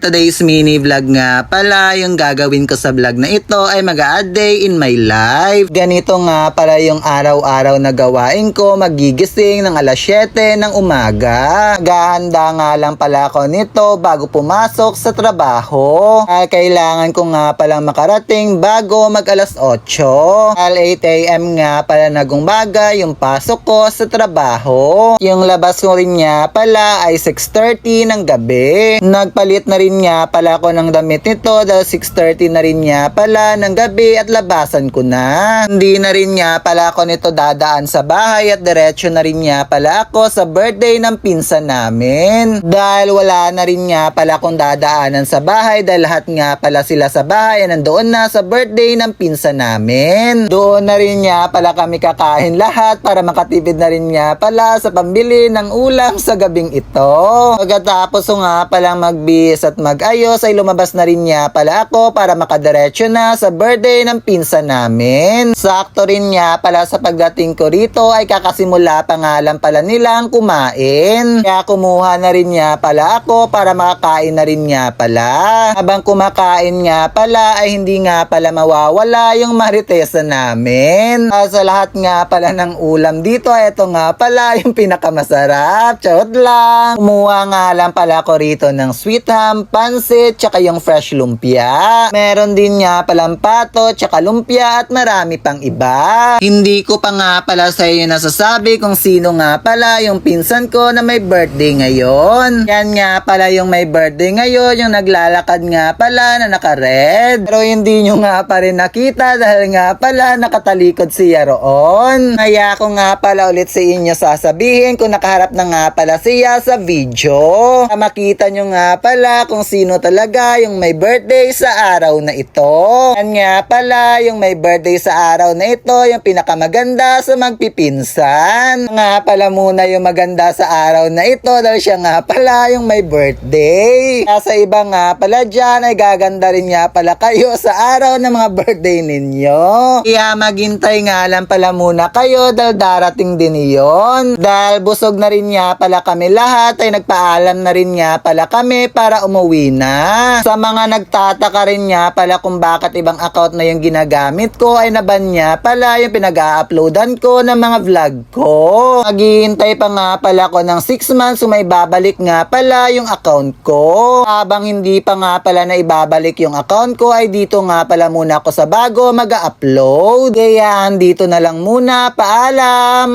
Today's mini vlog nga pala, yung gagawin ko sa vlog na ito ay mag-a-a day in my life. Ganito nga pala yung araw-araw na gawain ko, magigising ng alas 7 ng umaga. Gahanda nga lang pala ako nito bago pumasok sa trabaho. Kailangan ko nga palang makarating bago mag alas 8. Al 8 AM nga pala nag-umaga yung pasok ko sa trabaho. Yung labas ko rin nga pala ay 6:30 ng gabi. Nagpalit na rin nga pala ako ng damit nito dahil 6:30 na rin nga pala ng gabi at labasan ko na. Hindi na rin nga pala ako nito dadaan sa bahay at diretso na rin nga pala ako sa birthday ng pinsan namin. Dahil wala na rin nga pala akong dadaanan sa bahay dahil lahat nga pala sila sa bahay ay nandoon na sa birthday ng pinsan namin. Doon na rin nga pala kami kakain lahat para makatipid na rin nga pala sa pambili ng ulam sa gabing ito. Pagkatapos ko nga palang magbihis at mag-ayos ay lumabas na rin nga pala ako para makadiretso na sa birthday ng pinsan namin. Sakto rin nga pala sa pagdating ko rito ay kakasimula pa nga lang pala nilang kumain. Kaya kumuha na rin nga pala ako para makakain na rin nga pala. Habang kumakain nga pala ay hindi nga pala mawawala yung maritesa namin. Sa lahat nga pala ng ulam dito ay ito nga pala yung pinakamasarap. Charot lang. Kumuha nga lang pala ako rito ng sweet ham, pansit, tsaka yung fresh lumpia. Meron din nga palang pato, tsaka lumpia at marami pang iba. Hindi ko pa nga pala sa inyo nasasabi kung sino nga pala yung pinsan ko na may birthday ngayon. Yan nga pala yung may birthday ngayon, yung naglalakad nga pala na naka-red. Pero hindi nyo nga pa rin nakita dahil nga pala nakatalikod siya roon. Kaya ko nga pala ulit sa inyo sasabihin kung nakaharap na nga pala siya sa video. Makita nyo nga pala kung sino talaga yung may birthday sa araw na ito. Yan nga pala yung may birthday sa araw na ito, yung pinakamaganda sa magpipinsan. Nga pala muna yung maganda sa araw na ito dahil siya nga pala yung may birthday. Sa iba nga pala dyan ay gaganda rin nga pala kayo sa araw ng mga birthday ninyo. Kaya maghintay nga lang pala muna kayo dahil darating din iyon. Dahil busog na rin nga pala kami lahat ay nagpaalam na rin nga pala kami para umuwi na. Sa mga nagtataka rin nga pala kung bakit ibang account na yung ginagamit ko ay naban niya pala yung pinag-a-uploadan ko ng mga vlog ko. Maghihintay pa nga pala ko ng 6 months so may babalik nga pala yung account ko. Habang hindi pa nga pala na ibabalik yung account ko ay dito nga pala muna ako sa bago mag-a-upload. Kaya dito na lang muna. Paalam!